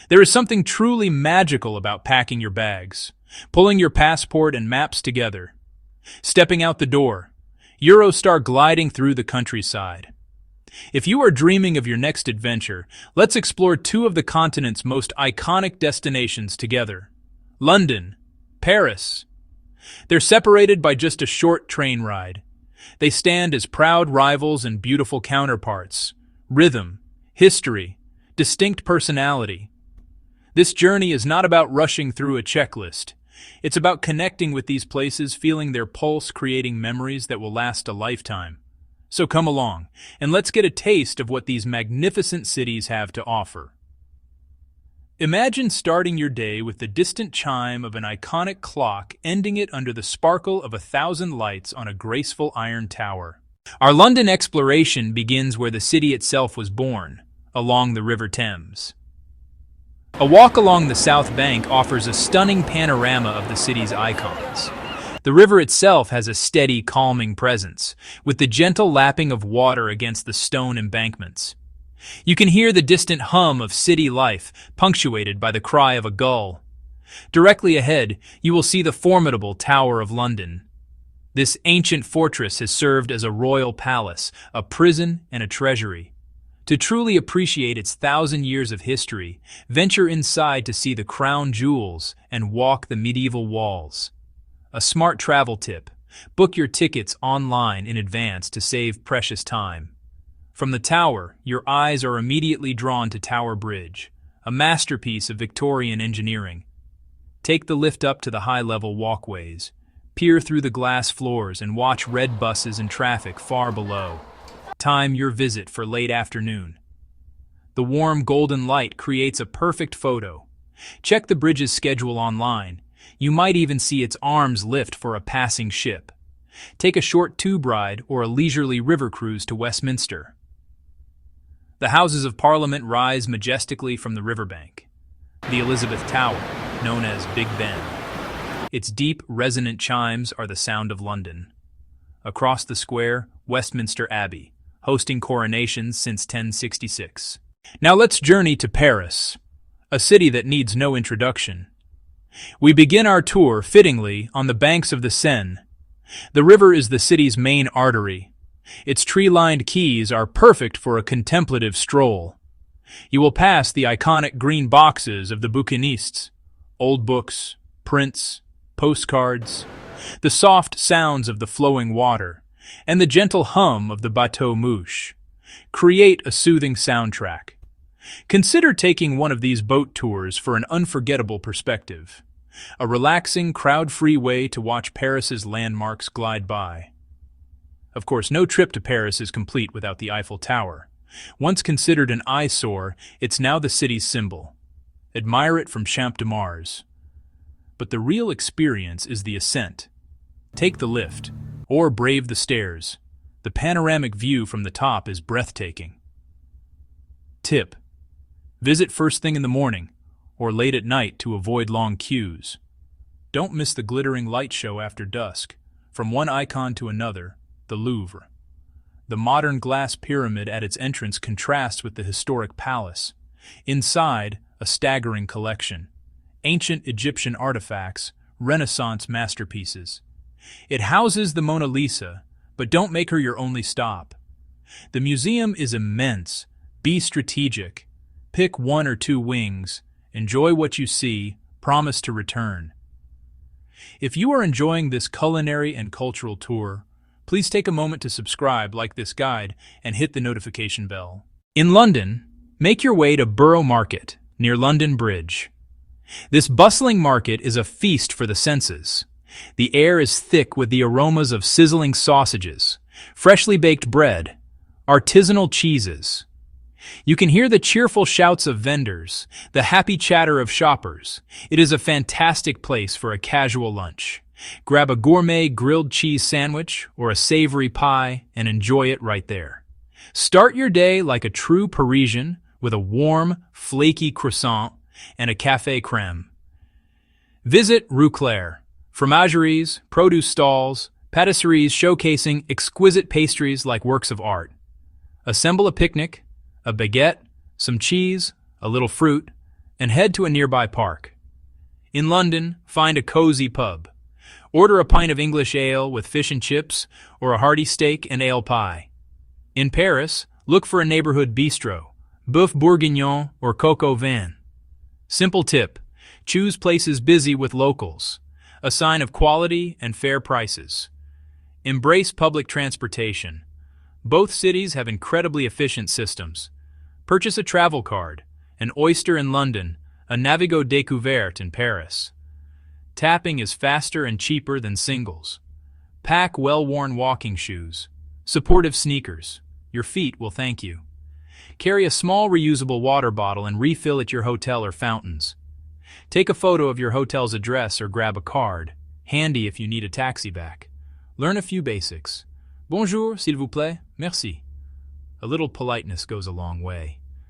There is something truly magical about packing your bags, pulling your passport and maps together, stepping out the door, Eurostar gliding through the countryside. If you are dreaming of your next adventure, let's explore two of the continent's most iconic destinations together: London, Paris. They're separated by just a short train ride. They stand as proud rivals and beautiful counterparts. Rhythm, history, distinct personality. This journey is not about rushing through a checklist. It's about connecting with these places, feeling their pulse, creating memories that will last a lifetime. So come along, and let's get a taste of what these magnificent cities have to offer. Imagine starting your day with the distant chime of an iconic clock, ending it under the sparkle of 1,000 lights on a graceful iron tower. Our London exploration begins where the city itself was born, along the River Thames. A walk along the South Bank offers a stunning panorama of the city's icons. The river itself has a steady, calming presence, with the gentle lapping of water against the stone embankments. You can hear the distant hum of city life, punctuated by the cry of a gull. Directly ahead, you will see the formidable Tower of London. This ancient fortress has served as a royal palace, a prison, and a treasury. To truly appreciate its 1,000 years of history, venture inside to see the crown jewels and walk the medieval walls. A smart travel tip: book your tickets online in advance to save precious time. From the tower, your eyes are immediately drawn to Tower Bridge, a masterpiece of Victorian engineering. Take the lift up to the high-level walkways, peer through the glass floors, and watch red buses and traffic far below. Time your visit for late afternoon. The warm golden light creates a perfect photo. Check the bridge's schedule online. You might even see its arms lift for a passing ship. Take a short tube ride or a leisurely river cruise to Westminster. The Houses of Parliament rise majestically from the riverbank. The Elizabeth Tower, known as Big Ben. Its deep, resonant chimes are the sound of London. Across the square, Westminster Abbey, hosting coronations since 1066. Now let's journey to Paris, a city that needs no introduction. We begin our tour, fittingly, on the banks of the Seine. The river is the city's main artery. Its tree-lined quays are perfect for a contemplative stroll. You will pass the iconic green boxes of the bouquinistes, old books, prints, postcards, the soft sounds of the flowing water, and the gentle hum of the bateau mouche. Create a soothing soundtrack. Consider taking one of these boat tours for an unforgettable perspective. A relaxing, crowd-free way to watch Paris's landmarks glide by. Of course, no trip to Paris is complete without the Eiffel Tower. Once considered an eyesore, it's now the city's symbol. Admire it from Champ de Mars. But the real experience is the ascent. Take the lift, or brave the stairs. The panoramic view from the top is breathtaking. Tip: visit first thing in the morning, or late at night to avoid long queues. Don't miss the glittering light show after dusk. From one icon to another, the Louvre. The modern glass pyramid at its entrance contrasts with the historic palace. Inside, a staggering collection. Ancient Egyptian artifacts, Renaissance masterpieces. It houses the Mona Lisa, but don't make her your only stop. The museum is immense. Be strategic. Pick 1 or 2 wings. Enjoy what you see. Promise to return. If you are enjoying this culinary and cultural tour, please take a moment to subscribe, like this guide, and hit the notification bell. In London, make your way to Borough Market, near London Bridge. This bustling market is a feast for the senses. The air is thick with the aromas of sizzling sausages, freshly baked bread, artisanal cheeses. You can hear the cheerful shouts of vendors, the happy chatter of shoppers. It is a fantastic place for a casual lunch. Grab a gourmet grilled cheese sandwich or a savory pie and enjoy it right there. Start your day like a true Parisian with a warm, flaky croissant and a café crème. Visit Rue Claire. Fromageries, produce stalls, patisseries showcasing exquisite pastries like works of art. Assemble a picnic, a baguette, some cheese, a little fruit, and head to a nearby park. In London, find a cozy pub. Order a pint of English ale with fish and chips or a hearty steak and ale pie. In Paris, look for a neighborhood bistro, Boeuf Bourguignon or Coq au Vin. Simple tip: choose places busy with locals, a sign of quality and fair prices. Embrace public transportation. Both cities have incredibly efficient systems. Purchase a travel card, an Oyster in London, a Navigo Découverte in Paris. Tapping is faster and cheaper than singles. Pack well-worn walking shoes, supportive sneakers. Your feet will thank you. Carry a small reusable water bottle and refill at your hotel or fountains. Take a photo of your hotel's address or grab a card, handy if you need a taxi back. Learn a few basics. Bonjour, s'il vous plaît, merci. A little politeness goes a long way.